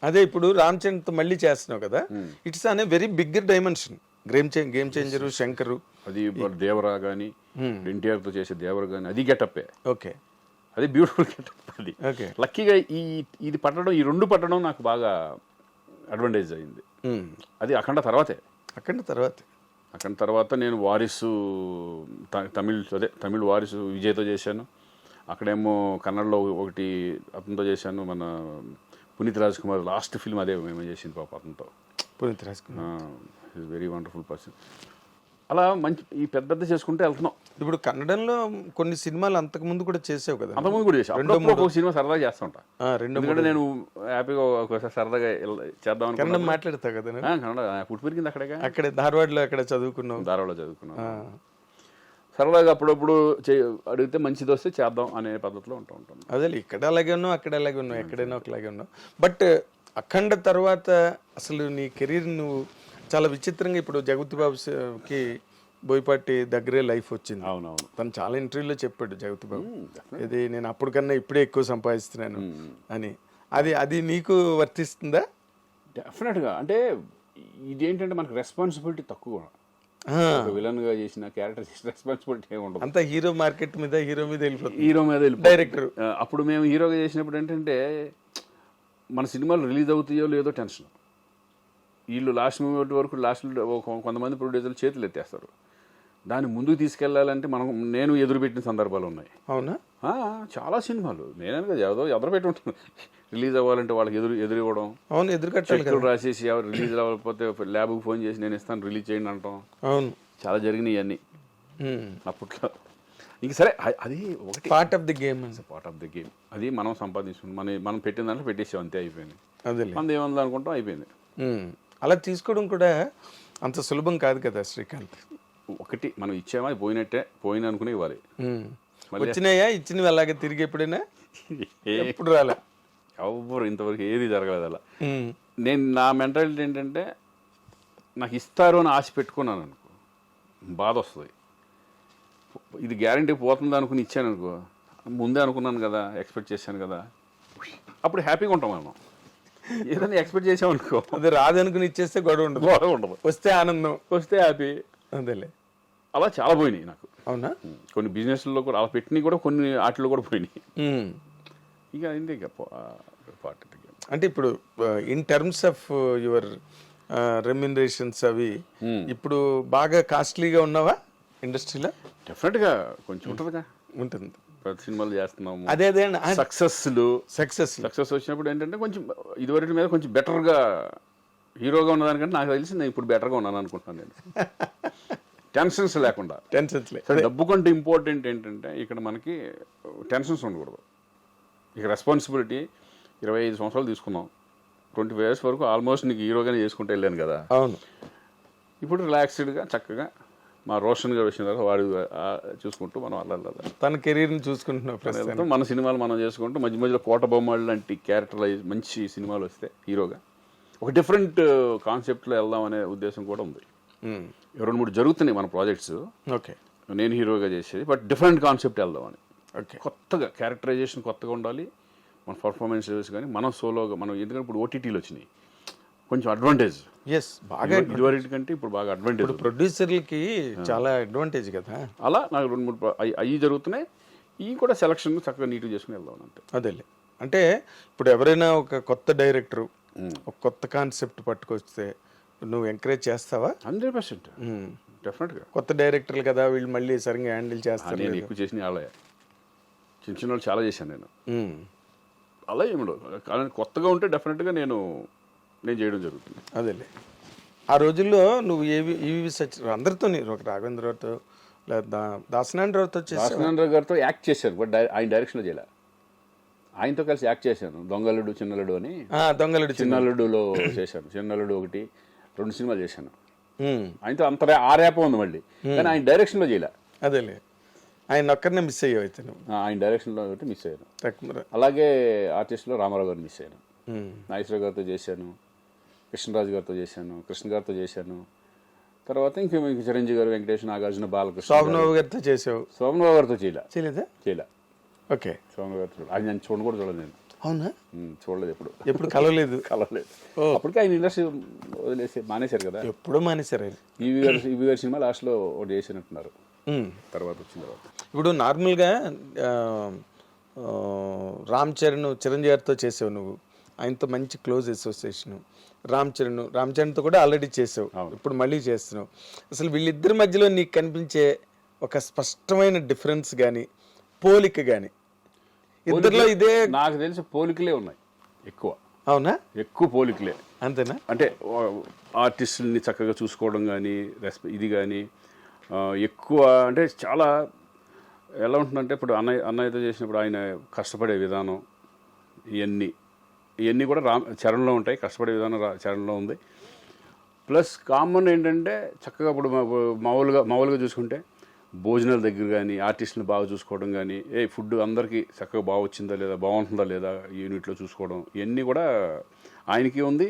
అదే ఇప్పుడు రామ్ చరణ్తో మళ్ళీ చేస్తున్నావు కదా, ఇట్స్ అనే very bigger dimension. Game changer, Shankar, అది దేవరా కానీ ఎన్టీఆర్తో చేసే దేవర కానీ అది గెటప్పే. ఓకే, అది బ్యూటిఫుల్ గెటప్. అది ఓకే. లక్కీగా ఇది పట్టడం, ఈ రెండు పట్టడం నాకు బాగా అడ్వాంటేజ్ అయింది. అది అఖండ తర్వాతే. అఖండ తర్వాత నేను వారిసు తమిళ్ వారిసు విజయ్తో చేశాను. అక్కడేమో కన్నడలో ఒకటి అతనితో చేశాను, మన పునీత్ రాజ్ కుమార్ లాస్ట్ ఫిల్మ్ అదే మేము చేసింది పాప అతనితో. Puneeth Raj Kumar is very wonderful person. అలా మంచి ఈ పెద్ద చేసుకుంటే వెళ్తున్నాం. ఇప్పుడు కన్నడంలో కొన్ని సినిమాలు అంతకు ముందు కూడా చేసావు కదా? అంతకుముందు కూడా చేసాను. ఒక సినిమా సరదాగా చేస్తూ ఉంటా. ఎందుకంటే నేను హ్యాపీగా ఒకసారి సరదాగా చేద్దాం అనుకున్నాను. కన్నడం మాట్లాడతావు కదా? కన్నడ పుట్టి పెరిగింది అక్కడే ధార్వాడలో చదువుకున్నావు. ధారవాడలో చదువుకున్నాను. సరదాగా అప్పుడప్పుడు అడిగితే మంచిది వస్తే చేద్దాం అనే పద్ధతిలో ఉంటాం. అదే ఇక్కడ అలాగే ఉన్నావు, అక్కడ అలాగే ఉన్నావు, ఎక్కడైనా ఒకలాగే ఉన్నావు. బట్ అఖండ తర్వాత అసలు నీ కెరీర్ నువ్వు చాలా విచిత్రంగా, ఇప్పుడు జగపతి బాబుకి బోయపాటి దగ్గరే లైఫ్ వచ్చింది. అవునవును, తను చాలా ఇంటర్వ్యూలో చెప్పాడు జగపతి బాబు, ఇది నేను అప్పుడు కన్నా ఇప్పుడే ఎక్కువ సంపాదిస్తున్నాను అని. అది నీకు వర్తిస్తుందా? డెఫినెట్గా. అంటే ఇదేంటంటే మనకు రెస్పాన్సిబిలిటీ తక్కువ. విలన్ గా చేసిన క్యారెక్టర్ చేసిన రెస్పాన్సిబిలిటీ ఏమి ఉండదు. అంతా హీరో మార్కెట్ మీద, హీరో మీద వెళ్ళిపోతుంది డైరెక్టర్. అప్పుడు మేము హీరోగా చేసినప్పుడు ఏంటంటే మన సినిమాలు రిలీజ్ అవుతాయో లేదో టెన్షన్. వీళ్ళు లాస్ట్ మూమెంట్ వరకు కొంతమంది ప్రొడ్యూసర్లు చేతులు ఎత్తేస్తారు. దాన్ని ముందుకు తీసుకెళ్లాలంటే నేను ఎదురుపెట్టిన సందర్భాలు ఉన్నాయి. అవునా? చాలా సినిమాలు నేనే ఎదురుపెట్టి ఉంటాను. రిలీజ్ అవ్వాలంటే వాళ్ళకి ఎదురు ఇవ్వడం. అవును, ఎదురు రాసేసి ఎవరు రిలీజ్ అవ్వకపోతే ల్యాబ్కి ఫోన్ చేసి నేను ఇస్తాను, రిలీజ్ చేయండి అంటాం. అవును, చాలా జరిగినాయి అన్నీ అప్పట్లో. ఇంక సరే, అది ఒకటి పార్ట్ ఆఫ్ ది గేమ్. అది మనం సంపాదించుకున్నాం, మనం పెట్టిన దాంట్లో పెట్టేసాం, అంతే, అయిపోయింది. అదే మనది ఏముంది అనుకుంటాం, అయిపోయింది. అలా తీసుకోవడం కూడా అంత సులభం కాదు కదా శ్రీకాంత్. ఒకటి మనం ఇచ్చామా, అది పోయిన అనుకునే ఇవ్వాలి. వచ్చినాయా, ఇచ్చినవి అలాగే తిరిగి ఎప్పుడైనా? ఎప్పుడు రాలే, ఎవరు ఇంతవరకు ఏది జరగలేదు అలా. నా మెంటాలిటీ ఏంటంటే, నాకు ఇస్తారు అని ఆశ పెట్టుకున్నాను అనుకో, బాధ వస్తుంది. ఇది గ్యారంటీ పోతుంది అనుకుని ఇచ్చాను అనుకో, ముందే అనుకున్నాను కదా, ఎక్స్పెక్ట్ చేశాను కదా, అప్పుడు హ్యాపీగా ఉంటాం మనం. ఏదైనా ఎక్స్పెక్ట్ చేసామనుకో, అది రాదనుకుని ఇచ్చేస్తే గొడవ ఉండదు, వస్తే ఆనందం, వస్తే హ్యాపీ. అదేలే. అలా చాలా పోయినాయి నాకు. అవునా? కొన్ని బిజినెస్లో కూడా అలా పెట్టినవి కూడా, కొన్ని వాటిలో కూడా పోయినాయి. ఇక అయింది. ఇక పార్ట్. అంటే ఇప్పుడు in terms of your remunerations అవి ఇప్పుడు బాగా కాస్ట్లీగా ఉన్నావా ఇండస్ట్రీలో? డెఫినెట్గా కొంచెం ఉంటుంది. ప్రతి సినిమాలు చేస్తున్నాము. అదే సక్సెస్ వచ్చినప్పుడు ఏంటంటే కొంచెం ఇదివరకు మీద కొంచెం బెటర్గా హీరోగా ఉన్నదానికంటే నాకు తెలిసి నేను ఇప్పుడు బెటర్గా ఉన్నాను అనుకుంటున్నాను. నేను టెన్షన్స్ లేకుండా. డబ్బు కంటే ఇంపార్టెంట్ ఏంటంటే ఇక్కడ మనకి టెన్షన్స్ ఉండకూడదు. ఇక రెస్పాన్సిబిలిటీ 25 సంవత్సరాలు తీసుకున్నాం, 25 years వరకు ఆల్మోస్ట్ నీకు హీరోగానే చేసుకుంటూ వెళ్ళాను కదా. అవును. ఇప్పుడు రిలాక్స్డ్గా చక్కగా మా రోషన్ గారు వచ్చిన తర్వాత వాడు చూసుకుంటూ మనం అలా తన కెరీర్ని చూసుకుంటున్నాం. మన సినిమాలు మనం చేసుకుంటూ మధ్యలో కోట బొమ్మలు లాంటి క్యారెక్టరైజ్ మంచి సినిమాలు వస్తే హీరోగా ఒక డిఫరెంట్ కాన్సెప్ట్లో వెళ్దాం అనే ఉద్దేశం కూడా ఉంది. 2-3 జరుగుతున్నాయి మన ప్రాజెక్ట్స్. ఓకే, నేను హీరోగా చేసేది, బట్ డిఫరెంట్ కాన్సెప్ట్ వెళ్దామని. ఓకే, కొత్తగా క్యారెక్టరైజేషన్ కొత్తగా ఉండాలి, మన పర్ఫార్మెన్స్ కానీ మనం సోలోగా మనం. ఎందుకంటే ఇప్పుడు ఓటీటీలు వచ్చినాయి, కొంచెం అడ్వాంటేజ్. బాగా ఇదివరకు కంటే ఇప్పుడు బాగా అడ్వాంటేజ్. ప్రొడ్యూసర్లకి చాలా అడ్వాంటేజ్ కదా. అలా నాకు 2-3 అవి జరుగుతున్నాయి. ఇవి కూడా సెలక్షన్ చక్కగా నీట్గా చేసుకుని వెళ్దాం అంతే. అదేలే. అంటే ఇప్పుడు ఎవరైనా ఒక కొత్త డైరెక్టరు ఒక కొత్త కాన్సెప్ట్ పట్టుకొస్తే నువ్వు ఎంకరేజ్ చేస్తావా? 100% డెఫినెట్గా. కొత్త డైరెక్టర్లు కదా, వీళ్ళు మళ్ళీ సరిగ్గా హ్యాండిల్ చేస్తారు. నేను ఎక్కువ చేసిన వాళ్ళే, చిన్న వాళ్ళు చాలా చేశాను నేను. అలా ఏమిడవు, కానీ కొత్తగా ఉంటే డెఫినెట్గా నేను చేయడం జరుగుతుంది. అదేలే. ఆ రోజుల్లో నువ్వు అందరితో, ఒక రాఘవేంద్రరావుతో లేదా దాసనారాయణ గారితో యాక్ట్ చేశాను, బట్ ఆయన డైరెక్షన్లో చేయలే. ఆయనతో కలిసి యాక్ట్ చేశాను, దొంగలుడు చిన్నలుడు అని. చిన్నలుడులో చేశాను. చిన్నలుడు 1-2 సినిమాలు చేశాను ఆయనతో. అంత ర్యాప్ ఉంది మళ్ళీ, కానీ ఆయన డైరెక్షన్లో చేయలే. అదేలే, ఆయన ఒక్కరినే మిస్ అయ్యావు అయితే. ఆయన డైరెక్షన్లో ఒకటి మిస్ అయ్యాను. అలాగే ఆర్టిస్ట్లో రామారావు గారిని మిస్ అయ్యాను. నాగేశ్వరరావు గారితో చేశాను, కృష్ణరాజు గారితో చేశాను, కృష్ణ గారితో చేశాను. తర్వాత ఇంక చిరంజీవి గారు, వెంకటేష్, నాగార్జున, బాలకృష్ణ, శోభనబాబు గారితో చేసావు. శోభనబాబు గారితో చేయలే. చేయలేదా? చేయలే. ఓకే. శోభనబాబు గారితో అది నేను చూడకూడదు, చూడలేదు నేను. అవునా? చూడలేదు ఎప్పుడు. ఎప్పుడు కలవలేదు? కలవలేదు. అప్పటికే ఆయన ఇండస్ట్రీ వదిలేసి మానేశారు కదా. ఎప్పుడో మానేశారు ఆయన. ఈవీ గారి సినిమా లాస్ట్లో ఒకటి చేసినట్టున్నారు తర్వాత వచ్చిన తర్వాత. ఇప్పుడు నార్మల్గా రామ్ చరణ్ చిరంజీవి గారితో చేసావు నువ్వు, ఆయనతో మంచి క్లోజ్ అసోసియేషను. రామ్ చరణ్తో కూడా ఆల్రెడీ చేసావు, ఇప్పుడు మళ్ళీ చేస్తున్నావు. అసలు వీళ్ళిద్దరి మధ్యలో నీకు కనిపించే ఒక స్పష్టమైన డిఫరెన్స్ కానీ పోలిక కానీ ఇద్దరిలో? ఇదే నాకు తెలిసి పోలికలే ఉన్నాయి ఎక్కువ. అవునా? ఎక్కువ పోలికలే. అంతేనా? అంటే ఆర్టిస్టుల్ని చక్కగా చూసుకోవడం కానీ ఇది కానీ ఎక్కువ. అంటే చాలా ఎలా ఉంటుందంటే ఇప్పుడు అన్నయ్యతో చేసినప్పుడు ఆయన కష్టపడే విధానం ఇవన్నీ కూడా చరణ్లో ఉంటాయి. కష్టపడే విధానం చరణ్లో ఉంది. ప్లస్ కామన్ ఏంటంటే చక్కగా ఇప్పుడు మామూలుగా చూసుకుంటే భోజనాల దగ్గర కానీ ఆర్టిస్టులను బాగా చూసుకోవడం కానీ ఫుడ్ అందరికీ చక్కగా బాగా వచ్చిందా లేదా, బాగుంటుందా లేదా యూనిట్లో చూసుకోవడం, ఇవన్నీ కూడా ఆయనకి ఉంది.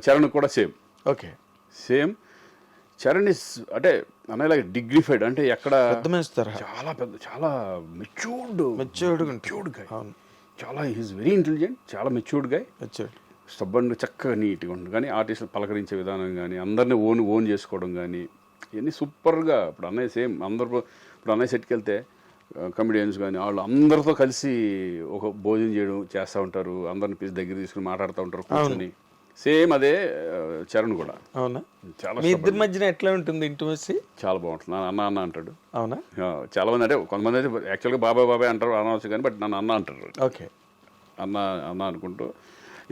చరణ్ కూడా same. Okay, same. Charan is అంటే అనేలాగా డిగ్నిఫైడ్, అంటే ఎక్కడ చాలా పెద్ద, చాలా మెచ్యూర్డ్ గాయ్. చాలా హీస్ వెరీ ఇంటెలిజెంట్, చాలా మెచ్యూర్డ్ గాయ్. స్టబ్బన్ చక్కగా నీట్గా ఉంటుంది. కానీ ఆర్టిస్టులు పలకరించే విధానం కానీ అందరినీ ఓన్ చేసుకోవడం కానీ ఇవన్నీ సూపర్గా. ఇప్పుడు అన్నయ్య సేమ్. ఇప్పుడు అన్నయ్య సెట్కి వెళ్తే కమెడియన్స్ కానీ వాళ్ళు అందరితో కలిసి ఒక భోజనం చేస్తూ ఉంటారు, అందరిని పిలిచి దగ్గర తీసుకుని మాట్లాడుతూ ఉంటారు కూర్చొని. సేమ్ అదే చరణ్ కూడా. అవునా? చాలా మీ ఇద్దరి మధ్యన ఎట్లా ఉంటుంది ఇంటిమసీ? చాలా బాగుంటుంది. అన్న అంటాడు. అవునా? చాలా మంది, అంటే కొంతమంది అయితే యాక్చువల్గా బాబాయ్ అంటారు, అనవచ్చు కానీ బట్ నన్ను అన్న అంటారు. ఓకే, అన్న అనుకుంటూ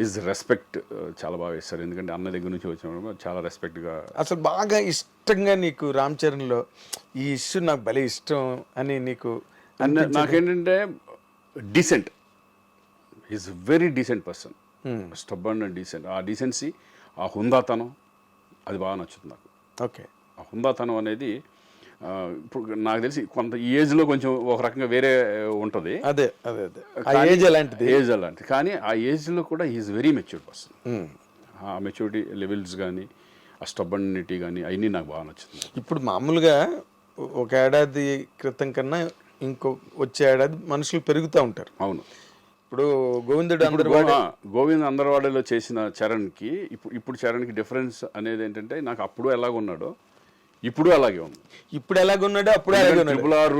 ఈజ్ రెస్పెక్ట్ చాలా బాగా ఇస్తారు. ఎందుకంటే అన్న దగ్గర నుంచి వచ్చినప్పుడు చాలా రెస్పెక్ట్గా. అసలు బాగా ఇష్టంగా నీకు రామ్ చరణ్లో ఈ ఇష్యూ నాకు భలే ఇష్టం అని నీకు? నాకేంటంటే decent, is very decent person. Stubborn and decent. ఆ డీసెన్సీ, ఆ హుందాతనం అది బాగా నచ్చుతుంది నాకు. ఓకే, ఆ హుందాతనం అనేది ఇప్పుడు నాకు తెలిసి కొంత ఏజ్లో కొంచెం ఒక రకంగా వేరే ఉంటుంది. అదే ఏజ్ అలాంటిది. కానీ ఆ ఏజ్లో కూడా ఈజ్ వెరీ మెచ్యూర్డ్ పర్సన్. ఆ మెచ్యూరిటీ లెవెల్స్ కానీ ఆ స్టబ్బనిటీ కానీ అవన్నీ నాకు బాగా నచ్చుతుంది. ఇప్పుడు మామూలుగా ఒక ఏడాది క్రితం కన్నా వచ్చే ఏడాది మనుషులు పెరుగుతూ ఉంటారు. అవును. ఇప్పుడు గోవింద్ అందరవాడలో చేసిన చరణ్కి ఇప్పుడు చరణ్కి డిఫరెన్స్ అనేది ఏంటంటే, నాకు అప్పుడు ఎలాగున్నాడో ఇప్పుడు అలాగే ఉంది. ఇప్పుడు ఎలాగున్నాడో అప్పుడు అలాగే ఉన్నాడు. ట్రిపుల్ ఆర్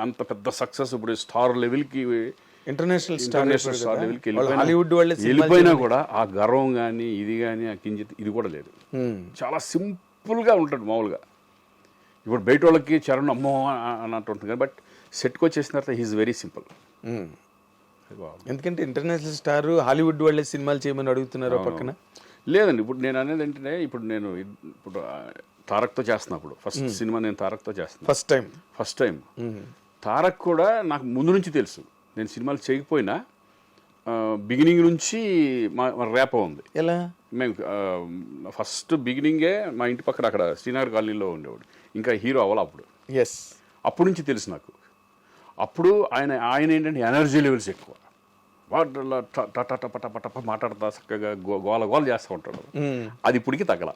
అంత పెద్ద సక్సెస్, ఇప్పుడు స్టార్ లెవెల్కి, ఇంటర్నేషనల్ స్టార్ లెవెల్కి హాలీవుడ్ వెళ్ళిపోయినా కూడా ఆ గర్వం కానీ ఇది కానీ ఆ కించిత్ ఇది కూడా లేదు. చాలా సింపుల్గా ఉంటాడు మామూలుగా. ఇప్పుడు బయట వాళ్ళకి చరణ్ అమ్మో అన్నట్టు ఉంటుంది కానీ బట్ సెట్కి వచ్చేసిన తర్వాత హీఈస్ వెరీ సింపుల్. ఎందుకంటే ఇంటర్నేషనల్ స్టార్ హాలీవుడ్ వాళ్ళే సినిమాలు చేయమని అడుగుతున్నారు పక్కన. లేదండి, ఇప్పుడు నేను అనేది ఏంటంటే, ఇప్పుడు తారక్తో చేస్తున్నప్పుడు ఫస్ట్ సినిమా నేను తారక్తో చేస్తాను. ఫస్ట్ టైం తారక్ కూడా నాకు ముందు నుంచి తెలుసు. నేను సినిమాలు చేయకపోయినా బిగినింగ్ నుంచి మా ర్యాప్ ఉంది. ఎలా? మేము ఫస్ట్ బిగినింగే మా ఇంటి పక్కన అక్కడ శ్రీనగర్ కాలనీలో ఉండేవాడు. ఇంకా హీరో అవ్వాలి అప్పుడు. అప్పటి నుంచి తెలుసు నాకు. అప్పుడు ఆయన ఏంటంటే ఎనర్జీ లెవెల్స్ ఎక్కువ. టప మాట్లాడతా చక్కగా గోల చేస్తూ ఉంటాడు. అది ఇప్పటికి తగ్గల.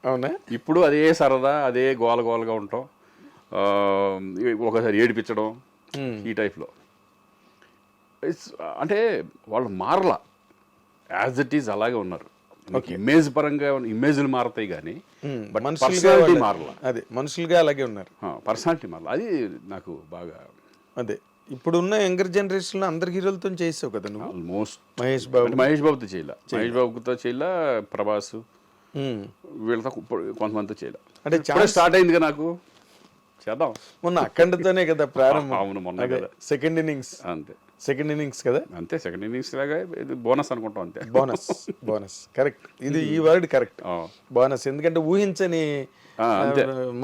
అవునా? ఇప్పుడు అదే సరదా, అదే గోలగా ఉంటాం, ఒకసారి ఏడిపించడం, ఈ టైప్లో. అంటే వాళ్ళు మారలా, యాజ్ ఇట్ ఈజ్ అలాగే ఉన్నారు. ఇమేజ్ పరంగా ఇమేజ్లు మారతాయి కానీ పర్సనాలిటీ మారలా. అదే మనుషులుగా అలాగే ఉన్నారు, పర్సనాలిటీ మారలా. అది నాకు బాగా. అదే ఇప్పుడున్న యంగర్ జనరేషన్ లో అందరు హీరోలతో చేసావు కదా నువ్వు. ఆల్మోస్ట్ మహేష్ బాబుతో చేయలే, ప్రభాస్ వీళ్ళతో కొంతమందితో చేయలే. అంటే స్టార్ట్ అయిందిగా నాకు. చేద్దాం. మొన్న అఖండతోనే కదా ప్రారంభం. అవును, మొన్న కదా సెకండ్ ఇన్నింగ్స్. అంతే, సెకండ్ ఇన్నింగ్స్ కదా. అంతే, సెకండ్ ఇన్నింగ్స్ లాగా బోనస్ అనుకుంటాం. అంతే, బోనస్ కరెక్ట్. ఇది ఈ వర్డ్ కరెక్ట్, బోనస్. ఎందుకంటే ఊహించని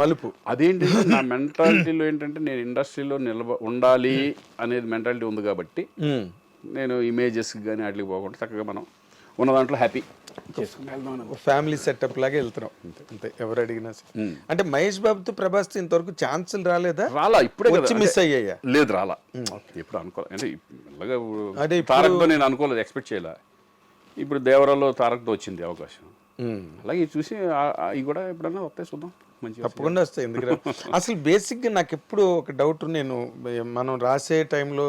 మలుపు. అదేంటి, నా మెంటాలిటీలో ఏంటంటే నేను ఇండస్ట్రీలో ఉండాలి అనేది మెంటాలిటీ ఉంది కాబట్టి నేను ఇమేజెస్ కానీ వాటికి పోకుండా చక్కగా మనం ఉన్న దాంట్లో హ్యాపీ ఫ్యామిలీ సెటప్ లాగా వెళ్తున్నాం అంతే, ఎవరు అడిగినా. అంటే మహేష్ బాబుతో ప్రభాస్తో ఇంతవరకు ఛాన్సులు రాలేదా? ఇప్పుడే వచ్చి మిస్ అయ్యాయా? లేదు, రాలా. ఎప్పుడు అనుకోలేదు. అంటే తారక్తో నేను అనుకోలేదు, ఎక్స్పెక్ట్ చేయలే. ఇప్పుడు దేవరాలో తారక్తో వచ్చింది అవకాశం. అలాగే చూసి ఇవి కూడా ఎప్పుడన్నా వస్తాయి, చూద్దాం. మంచిగా తప్పకుండా వస్తాయి. ఎందుకంటే అసలు బేసిక్గా నాకు ఎప్పుడు ఒక డౌట్, నేను మనం రాసే టైంలో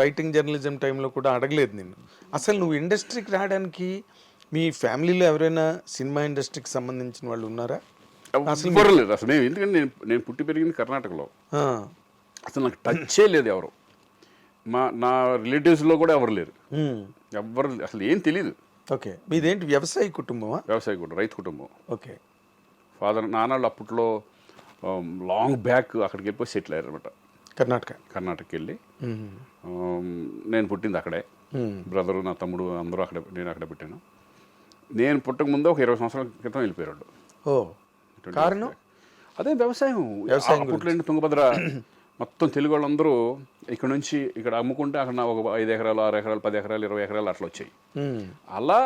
రైటింగ్ జర్నలిజం టైంలో కూడా అడగలేదు నేను, అసలు నువ్వు ఇండస్ట్రీకి రావడానికి మీ ఫ్యామిలీలో ఎవరైనా సినిమా ఇండస్ట్రీకి సంబంధించిన వాళ్ళు ఉన్నారా? ఎవ్వరు లేదు అసలు. ఎందుకంటే నేను పుట్టి పెరిగింది కర్ణాటకలో. ఆ, అసలు నాకు టచ్చే లేదు ఎవరు. నా రిలేటివ్స్లో కూడా ఎవరు లేరు. ఎవ్వరు అసలు ఏం తెలియదు. ఓకే, మీదేంటి వ్యవసాయ కుటుంబమా? వ్యవసాయ కుటుంబం, రైతు కుటుంబం. ఓకే. ఫాదర్ నాన్నలు అప్పట్లో లాంగ్ బ్యాక్ అక్కడికి వెళ్ళిపోయి సెటిల్ అయ్యారు అనమాట. కర్ణాటకకి వెళ్ళి. నేను పుట్టింది అక్కడే. బ్రదరు, నా తమ్ముడు అందరూ అక్కడే, నేను అక్కడే పుట్టాను. నేను పుట్టక ముందు ఒక 20 సంవత్సరాల క్రితం వెళ్ళిపోయాడు. ఓ, కారణం అదే వ్యవసాయం. అప్పట్లో తుంగభద్ర మొత్తం తెలుగు వాళ్ళందరూ ఇక్కడ నుంచి ఇక్కడ అమ్ముకుంటే అక్కడ ఒక 5 ఎకరాలు 6 ఎకరాలు 10 ఎకరాలు 20 ఎకరాలు అట్లా వచ్చాయి. అలా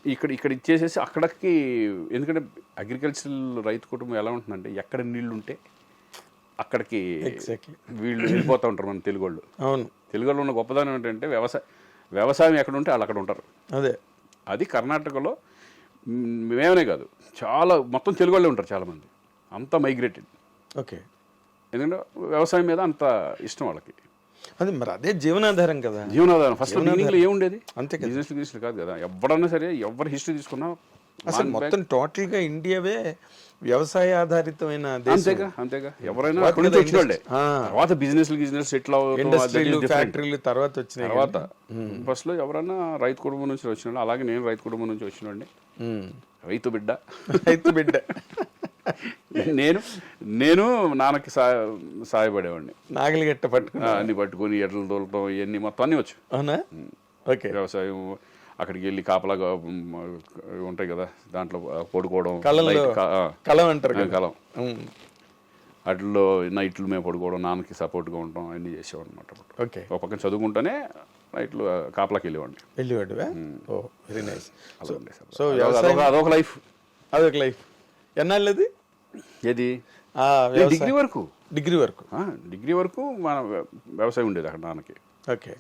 ఇక్కడ ఇచ్చేసేసి అక్కడికి, ఎందుకంటే అగ్రికల్చరల్ రైతు కుటుంబం ఎలా ఉంటుందంటే ఎక్కడ నీళ్లు ఉంటే అక్కడికి వీళ్ళు వెళ్ళిపోతూ ఉంటారు. మన తెలుగు వాళ్ళు. అవును, తెలుగు వాళ్ళు ఉన్న గొప్పదనం ఏంటంటే వ్యవసాయం ఎక్కడ ఉంటే వాళ్ళు అక్కడ ఉంటారు. అదే అది కర్ణాటకలో మేమనే కాదు, చాలా మొత్తం తెలుగు వాళ్ళే ఉంటారు చాలామంది. అంతా మైగ్రేటెడ్. ఓకే. ఎందుకంటే వ్యవసాయం మీద అంత ఇష్టం వాళ్ళకి. అది మరి అదే జీవనాధారం కదా. జీవనాధారం ఫస్ట్ బిగినింగ్లో ఏముండేది? అంతే కదా, బిజినెస్ కాదు కదా. ఎవరన్నా సరే, ఎవరి హిస్టరీ తీసుకున్నా అసలు మొత్తం టోటల్గా ఇండియావే వ్యవసాయ ఆధారితమైన దేశం. అంతేగా ఎవరైనా అక్కడి నుంచి వచ్చిన వాళ్ళే. తర్వాత బిజినెస్ సెటిల్ ఇండస్ట్రీలు ఫ్యాక్టరీలు తర్వాత వచ్చినాయి. తర్వాత ఫస్ట్లో ఎవరైనా రైతు కుటుంబం నుంచి వచ్చిన వాళ్ళు. అలాగే నేను రైతు కుటుంబం నుంచి వచ్చిన రైతు బిడ్డ. నేను నాన్నకి సాయపడేవాడిని. నాగలి గట్ట అన్ని పట్టుకుని ఎడ్లు తోలటం ఇవన్నీ మొత్తం అన్నీ వచ్చు. అవునా? ఓకే. వ్యవసాయం అక్కడికి వెళ్ళి కాపలాగా ఉంటాయి కదా, దాంట్లో పడుకోవడం, కలం అంటారు, కలం అట్లలో నైట్లు మేము పడుకోవడం, నాన్నకి సపోర్ట్గా ఉండటం అన్నీ చేసేవాడు అనమాట. ఓకే. ఒక పక్కన చదువుకుంటూనే నైట్లు కాపలాకి వెళ్ళేవాడిని. ఓ, వెరీ నైస్. సో అదొక లైఫ్. ఎన్నాళ్ళది? ఏది? డిగ్రీ వరకు మన వ్యవసాయం ఉండేది అక్కడ నాన్నకి. ఓకే.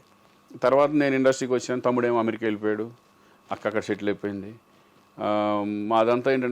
తర్వాత నేను ఇండస్ట్రీకి వచ్చాను. తమ్ముడేమో అమెరికా వెళ్ళిపోయాడు, అక్కడ సెటిల్ అయిపోయింది. మాదంతా ఏంటంటే